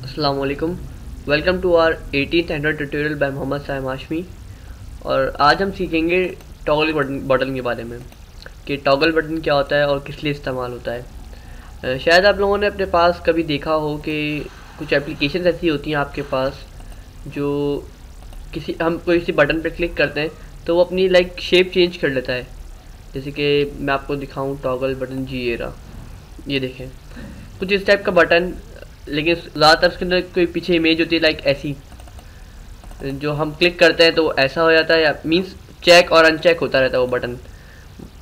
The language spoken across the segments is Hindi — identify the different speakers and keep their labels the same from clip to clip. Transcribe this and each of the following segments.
Speaker 1: अस्सलाम वालेकुम। Welcome to our 18th android tutorial by Mohammad Saim Hashmi. और आज हम सीखेंगे टॉगल बटन के बारे में कि टॉगल बटन क्या होता है और किस लिए इस्तेमाल होता है। शायद आप लोगों ने अपने पास कभी देखा हो कि कुछ एप्लीकेशन ऐसी होती हैं आपके पास जो हम कोई सी बटन पर क्लिक करते हैं तो वो अपनी शेप चेंज कर लेता है। जैसे कि मैं आपको दिखाऊं टॉगल बटन जी ये देखें कुछ इस टाइप का बटन, लेकिन ज़्यादातर उसके अंदर कोई पीछे इमेज होती है ऐसी, जो हम क्लिक करते हैं तो ऐसा हो जाता है, या मींस चेक और अनचेक होता रहता है वो बटन।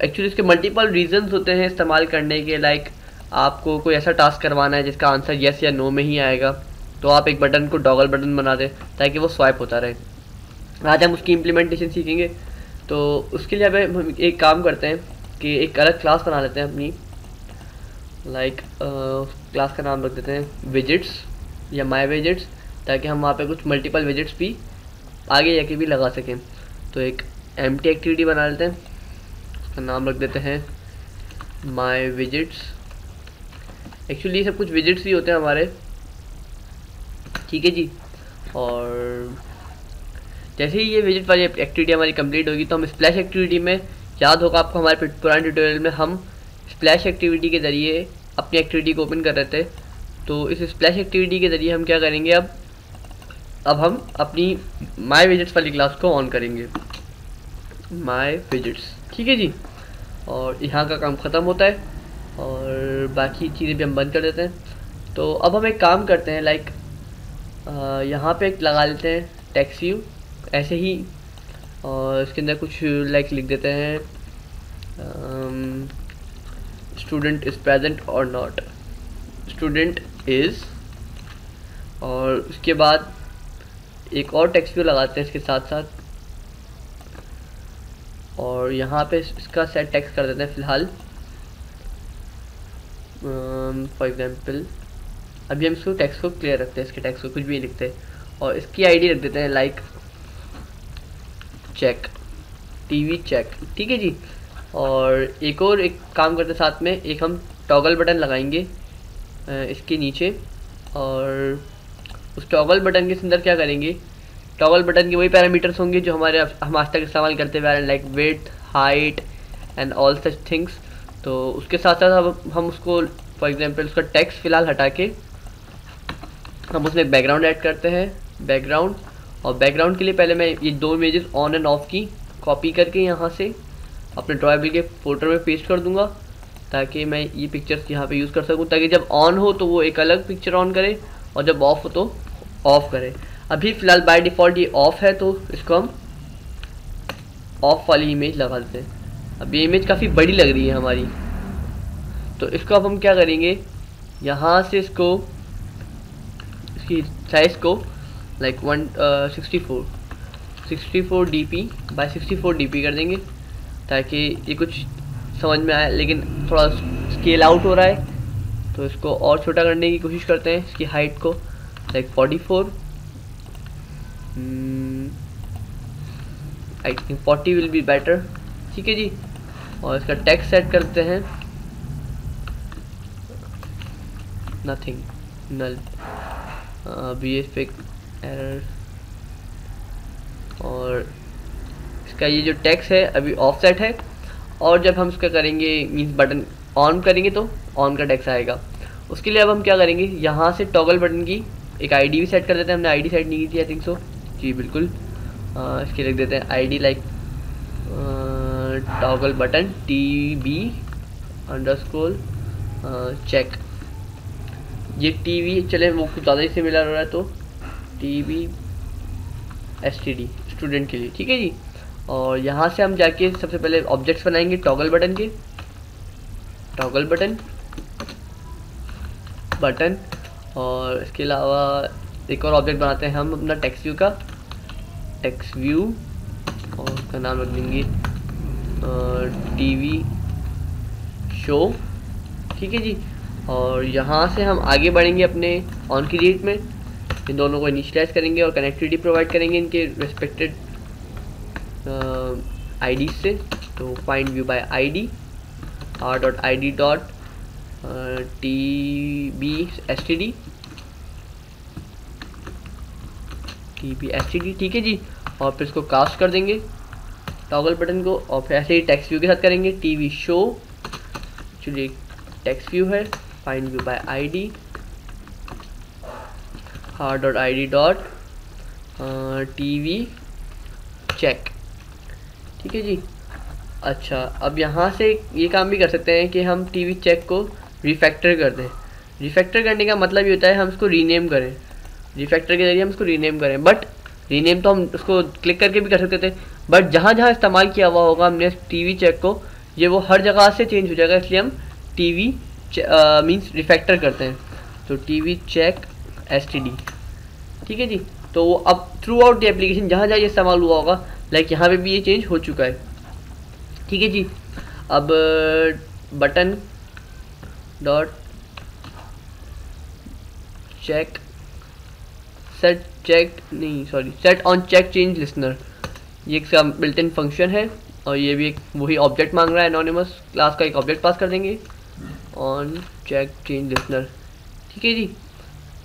Speaker 1: एक्चुअली इसके मल्टीपल रीजंस होते हैं इस्तेमाल करने के। आपको कोई ऐसा टास्क करवाना है जिसका आंसर येस या नो में ही आएगा, तो आप एक बटन को टॉगल बटन बना दें ताकि वो स्वाइप होता रहे। आज हम उसकी इम्प्लीमेंटेशन सीखेंगे। तो उसके लिए हम एक काम करते हैं कि एक अलग क्लास बना लेते हैं अपनी। क्लास का नाम रख देते हैं विजिट्स या माय विजिट्स, ताकि हम वहाँ पे कुछ मल्टीपल विजिट्स भी आगे जाके भी लगा सकें। तो एक एम्प्टी एक्टिविटी बना लेते हैं, उसका नाम रख देते हैं माय विजिट्स। एक्चुअली ये सब कुछ विजिट्स ही होते हैं हमारे, ठीक है जी। और जैसे ही ये विजिट वाली एक्टिविटी हमारी कंप्लीट होगी तो हम स्प्लैश एक्टिविटी में, याद होगा आपको हमारे पुराने ट्यूटोरियल में हम स्प्लैश एक्टिविटी के ज़रिए अपनी एक्टिविटी को ओपन कर रहे थे। तो इस स्प्लैश एक्टिविटी के ज़रिए हम क्या करेंगे, अब हम अपनी माय विजिट्स वाली क्लास को ऑन करेंगे, माय विजिट्स, ठीक है जी। और यहाँ का काम ख़त्म होता है और बाकी चीज़ें भी हम बंद कर देते हैं। तो अब हम एक काम करते हैं, यहाँ पे एक लगा लेते हैं टेक्स्ट व्यू ऐसे ही, और इसके अंदर कुछ लिख देते हैं स्टूडेंट इज़ प्रेजेंट और नॉट, स्टूडेंट इज़। और उसके बाद एक और टेक्स्ट व्यू लगाते हैं इसके साथ साथ, और यहाँ पे इसका सेट टेक्स्ट कर देते हैं फ़िलहाल। फॉर एग्जांपल अभी हम इसको टेक्स्ट को क्लियर रखते हैं, इसके टेक्स्ट को कुछ भी लिखते हैं, और इसकी आईडी रख देते हैं चेक टीवी चेक, ठीक है जी। और एक काम करते साथ में, एक हम टॉगल बटन लगाएंगे इसके नीचे, और उस टॉगल बटन के अंदर क्या करेंगे, टॉगल बटन के वही पैरामीटर्स होंगे जो हम आज तक इस्तेमाल करते हुए आ रहे हैं, width, height and all such things. तो उसके साथ साथ हम उसको फॉर एग्जांपल उसका टेक्स्ट फ़िलहाल हटा के हम उसमें बैकग्राउंड ऐड करते हैं, बैकग्राउंड। और बैकग्राउंड के लिए पहले मैं ये दो इमेजेस ऑन एंड ऑफ की कॉपी करके यहाँ से अपने ड्राइवर के फोल्डर में पेस्ट कर दूंगा, ताकि मैं ये पिक्चर्स यहाँ पे यूज़ कर सकूँ, ताकि जब ऑन हो तो वो एक अलग पिक्चर ऑन करे और जब ऑफ हो तो ऑफ करे। अभी फ़िलहाल बाय डिफ़ॉल्ट ये ऑफ है, तो इसको हम ऑफ वाली इमेज लगा देते हैं। अब ये इमेज काफ़ी बड़ी लग रही है हमारी, तो इसको अब हम क्या करेंगे, यहाँ से इसको इसकी साइज़ को 64 dp बाय 64 dp कर देंगे, ताकि ये कुछ समझ में आए, लेकिन थोड़ा स्केल आउट हो रहा है। तो इसको और छोटा करने की कोशिश करते हैं, इसकी हाइट को 44, I think 40 will be better, ठीक है जी। और इसका टेक्स्ट सेट करते हैं नथिंग, नल, BSFIC एरर। और इसका ये जो टेक्स्ट है अभी ऑफसेट है, और जब हम इसका करेंगे मीन्स बटन ऑन करेंगे तो ऑन का टेक्स्ट आएगा। उसके लिए अब हम क्या करेंगे, यहाँ से टॉगल बटन की एक आईडी भी सेट कर देते हैं। हमने आईडी सेट नहीं की थी, आई थिंक सो जी, बिल्कुल। इसके लिख देते हैं ID toggle button TB underscore check. ये टीवी चले वो कुछ ज़्यादा ही सिमिलर हो रहा है, तो TB STD स्टूडेंट के लिए, ठीक है जी। और यहाँ से हम जाके सबसे पहले ऑब्जेक्ट्स बनाएंगे टॉगल बटन के, टॉगल बटन। और इसके अलावा एक और ऑब्जेक्ट बनाते हैं हम अपना टेक्स्ट व्यू का, टेक्स्ट व्यू, और उसका नाम रख देंगे TV शो, ठीक है जी। और यहाँ से हम आगे बढ़ेंगे अपने ऑन की डेट में, इन दोनों को इनिशियलाइज करेंगे और कनेक्टिविटी प्रोवाइड करेंगे इनके रेस्पेक्टेड आईडी से। तो find view bye ID, r.id.tbstd TBSTD, ठीक है जी। और फिर इसको कास्ट कर देंगे टॉगल बटन को, और फिर ऐसे ही टेक्स्ट व्यू के साथ करेंगे TV show, actually text view है, find view by ID, hard.id dot TV check, ठीक है जी। अच्छा, अब यहाँ से ये काम भी कर सकते हैं कि हम TV चेक को रिफैक्टर कर दें। रिफैक्टर करने का मतलब ये होता है हम इसको रीनेम करें, रिफैक्टर के जरिए हम इसको रीनेम करें। बट रीनेम तो हम उसको क्लिक करके भी कर सकते थे, बट जहाँ जहाँ इस्तेमाल किया हुआ होगा हमने TV चेक को, ये वो हर जगह से चेंज हो जाएगा, इसलिए हम TV मीन्स रिफैक्टर करते हैं। तो TV चेक STD, ठीक है जी। तो अब थ्रू आउट द एप्लीकेशन जहाँ जहाँ ये इस्तेमाल हुआ होगा, लाइक यहाँ पे भी ये चेंज हो चुका है, ठीक है जी। अब button dot check set on check change listener, ये इसका बिल्ट इन फंक्शन है, और ये भी एक वही ऑब्जेक्ट मांग रहा है, एनोनिमस क्लास का एक ऑब्जेक्ट पास कर देंगे ऑन चेक चेंज लिसनर, ठीक है जी।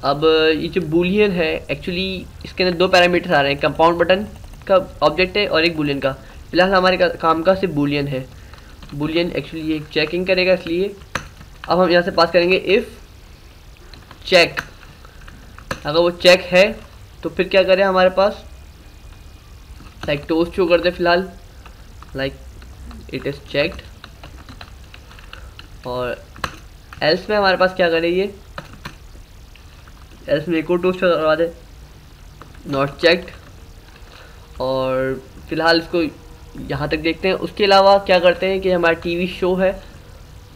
Speaker 1: अब ये जो बूलियन है, एक्चुअली इसके अंदर दो पैरामीटर्स आ रहे हैं, कंपाउंड बटन का ऑब्जेक्ट है और एक बूलियन का। फिलहाल हमारे काम का सिर्फ बूलियन है। बूलियन एक्चुअली ये चेकिंग करेगा, इसलिए अब हम यहाँ से पास करेंगे इफ़ चेक। अगर वो चेक है तो फिर क्या करें, हमारे पास लाइक टोस्ट शो कर दे फिलहाल, लाइक इट इज़ चेक्ड। और एल्स में हमारे पास क्या करें, ये एल्स में एक और टोस्ट शो करवा दे, नॉट चेक्ड। और फिलहाल इसको यहाँ तक देखते हैं। उसके अलावा क्या करते हैं कि हमारा TV शो है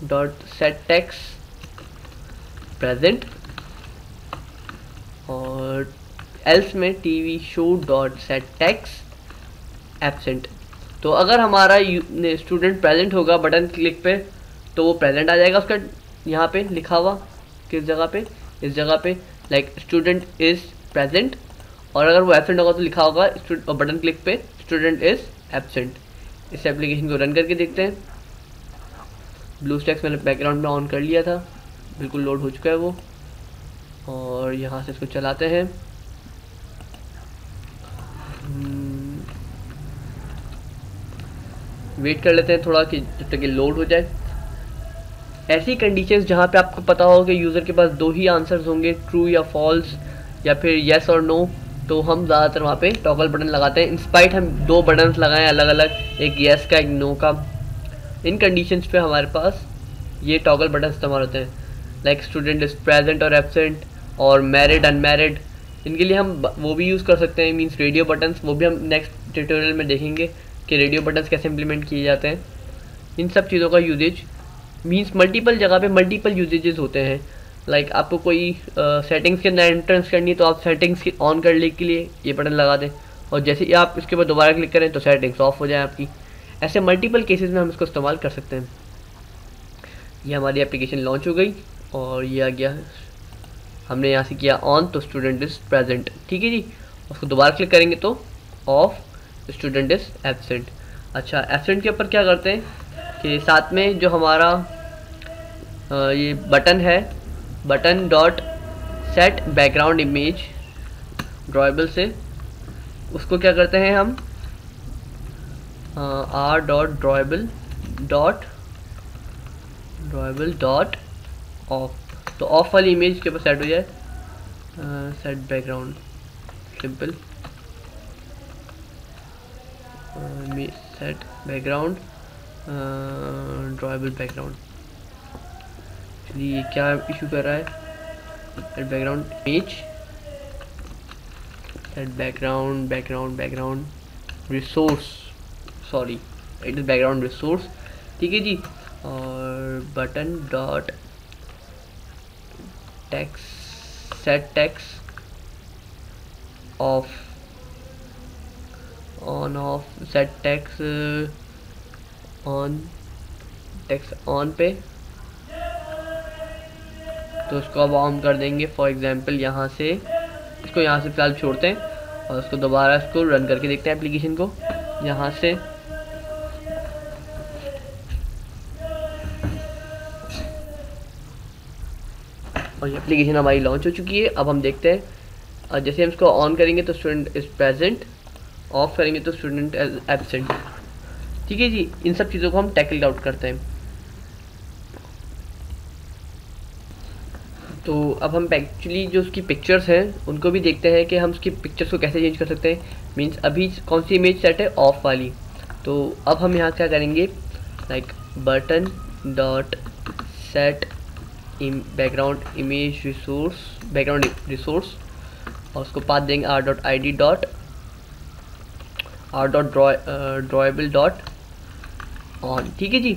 Speaker 1: डॉट सेट टेक्स्ट प्रेजेंट, और एल्स में TV show dot set text absent. तो अगर हमारा स्टूडेंट प्रेजेंट होगा बटन क्लिक पे, तो वो प्रेजेंट आ जाएगा उसका यहाँ पे लिखा हुआ, किस जगह पे, इस जगह पे, लाइक स्टूडेंट इज़ प्रेजेंट। और अगर वो एब्सेंट होगा तो लिखा होगा बटन क्लिक पे स्टूडेंट इज़ एब्सेंट। इस एप्लीकेशन को रन करके देखते हैं। ब्लू स्टैक्स मैंने बैकग्राउंड में ऑन कर लिया था, बिल्कुल लोड हो चुका है वो। और यहाँ से इसको चलाते हैं। वेट कर लेते हैं थोड़ा कि जब तक ये लोड हो जाए। ऐसी कंडीशंस जहाँ पे आपको पता हो कि यूज़र के पास दो ही आंसर्स होंगे, ट्रू या फॉल्स या फिर येस और नो, तो हम ज़्यादातर वहाँ पे टॉगल बटन लगाते हैं। इंस्पाइट हम दो बटन्स लगाएं अलग अलग, एक येस का एक नो का। इन कंडीशंस पे हमारे पास ये टॉगल बटन इस्तेमाल होते हैं, लाइक स्टूडेंट इज़ प्रेजेंट और एब्सेंट, और मैरिड अनमैरिड। इनके लिए हम वो भी यूज़ कर सकते हैं, मीन्स रेडियो बटन्स। वो भी हम नेक्स्ट ट्यूटोरियल में देखेंगे कि रेडियो बटन्स कैसे इम्प्लीमेंट किए जाते हैं। इन सब चीज़ों का यूजेज मीन्स मल्टीपल जगह पे मल्टीपल यूजेजेस होते हैं। लाइक आपको कोई सेटिंग्स के अंदर एंट्रेंस करनी है तो आप सेटिंग्स की ऑन करने के लिए ये बटन लगा दें, और जैसे ही आप इसके ऊपर दोबारा क्लिक करें तो सेटिंग्स ऑफ हो जाए आपकी। ऐसे मल्टीपल केसेस में हम इसको इस्तेमाल कर सकते हैं। ये हमारी एप्लीकेशन लॉन्च हो गई और ये आ गया, हमने यहाँ से किया ऑन तो स्टूडेंट इज़ प्रेजेंट, ठीक है जी। उसको दोबारा क्लिक करेंगे तो ऑफ, स्टूडेंट इज़ एब्सेंट। अच्छा, एब्सेंट के ऊपर क्या करते हैं कि साथ में जो हमारा ये बटन है, button dot set background image drawable से, उसको क्या करते हैं हम R dot drawable dot of. तो ऑफ वाली इमेज के ऊपर सेट हो जाए, set background simple, set background drawable background. चलिए क्या इशू कर रहा है, set background image, set background resource, sorry it is background resource, ठीक है जी। और button dot text set text of on off, set text on, text on पे, तो उसको अब ऑन कर देंगे। फॉर एग्जांपल यहाँ से इसको यहाँ से फिलहाल छोड़ते हैं और उसको दोबारा इसको रन करके देखते हैं एप्लीकेशन को यहाँ से। और ये एप्लीकेशन हमारी लॉन्च हो चुकी है। अब हम देखते हैं और जैसे हम इसको ऑन करेंगे तो स्टूडेंट इज़ प्रेजेंट, ऑफ करेंगे तो स्टूडेंट इज एब्सेंट। ठीक है जी, इन सब चीज़ों को हम टैकल आउट करते हैं। तो अब हम एक्चुअली जो उसकी पिक्चर्स हैं उनको भी देखते हैं कि हम उसकी पिक्चर्स को कैसे चेंज कर सकते हैं। मीन्स अभी कौन सी इमेज सेट है, ऑफ वाली। तो अब हम यहाँ क्या करेंगे, like button dot set background image resource, background resource, और उसको पाथ देंगे R dot I D dot R dot drawable dot on. ठीक है जी।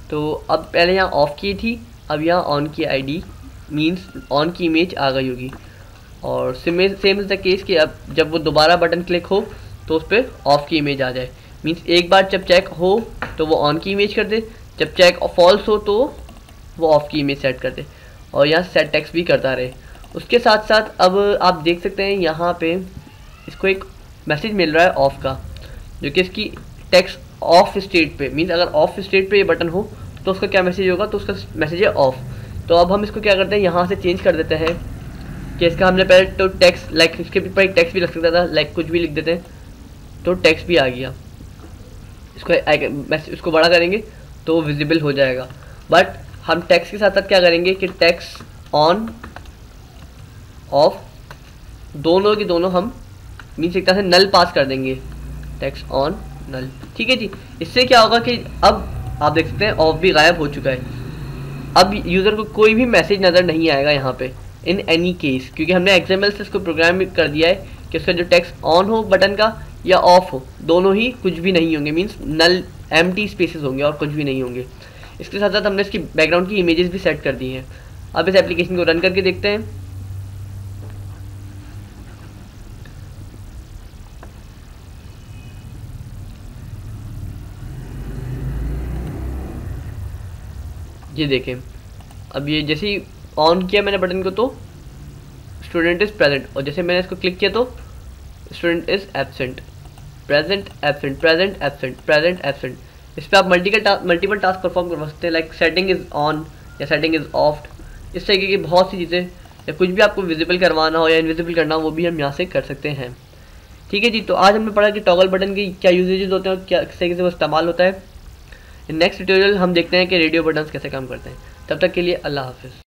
Speaker 1: तो अब पहले यहाँ ऑफ की थी, अब यहाँ ऑन की आईडी, मीन्स ऑन की इमेज आ गई होगी। और सेम इज़ द केस कि अब जब वो दोबारा बटन क्लिक हो तो उस पर ऑफ की इमेज आ जाए। मीन्स एक बार जब चेक हो तो वो ऑन की इमेज कर दे, जब चेक फॉल्स हो तो वो ऑफ की इमेज सेट कर दे, और यहाँ सेट टेक्स्ट भी करता रहे। उसके साथ साथ अब आप देख सकते हैं यहाँ पे इसको एक मैसेज मिल रहा है ऑफ का, जो कि इसकी टेक्स्ट ऑफ स्टेट पे, मीन्स अगर ऑफ स्टेट पे ये बटन हो तो उसका क्या मैसेज होगा, तो उसका मैसेज है ऑफ। तो अब हम इसको क्या करते हैं, यहाँ से चेंज कर देते हैं कि इसका हमने पहले तो टेक्स्ट, लाइक इसके ऊपर एक टेक्स्ट भी लग सकता था, लाइक कुछ भी लिख देते हैं तो टेक्स्ट भी आ गया। इसको बड़ा करेंगे तो विजिबल हो जाएगा। बट हम टेक्स्ट के साथ साथ क्या करेंगे कि टेक्स्ट ऑन ऑफ दोनों की दोनों हम मीन्स एक तरह से नल पास कर देंगे, टेक्स्ट ऑन नल। ठीक है जी। इससे क्या होगा कि अब आप देख सकते हैं ऑफ भी गायब हो चुका है। अब यूज़र को कोई भी मैसेज नज़र नहीं आएगा यहाँ पे इन एनी केस, क्योंकि हमने XML से इसको प्रोग्राम कर दिया है कि उसका जो टेक्स्ट ऑन हो बटन का या ऑफ हो, दोनों ही कुछ भी नहीं होंगे, मीन्स नल एम्प्टी स्पेसेस होंगे और कुछ भी नहीं होंगे। इसके साथ साथ हमने इसकी बैकग्राउंड की इमेजेस भी सेट कर दी हैं। अब इस एप्लीकेशन को रन करके देखते हैं। ये देखें, अब ये जैसे ही ऑन किया मैंने बटन को तो स्टूडेंट इज़ प्रेजेंट, और जैसे मैंने इसको क्लिक किया तो student is absent, present absent, present absent, present absent. इस पर आप मल्टीपल टास्क परफॉर्म कर सकते हैं, लाइक सेटिंग इज़ ऑन या सेटिंग इज़ ऑफ। इस तरीके की बहुत सी चीज़ें, या कुछ भी आपको विजिबल करवाना हो या इनविजिबल करना हो वो भी हम यहाँ से कर सकते हैं। ठीक है जी। तो आज हमने पढ़ा कि टॉगल बटन की क्या यूजेजेस होते हैं और क्या किस तरीके से वो इस्तेमाल होता है। नेक्स्ट ट्यूटोरियल हम देखते हैं कि रेडियो बटन्स कैसे काम करते हैं। तब तक के लिए अल्लाह हाफिज़।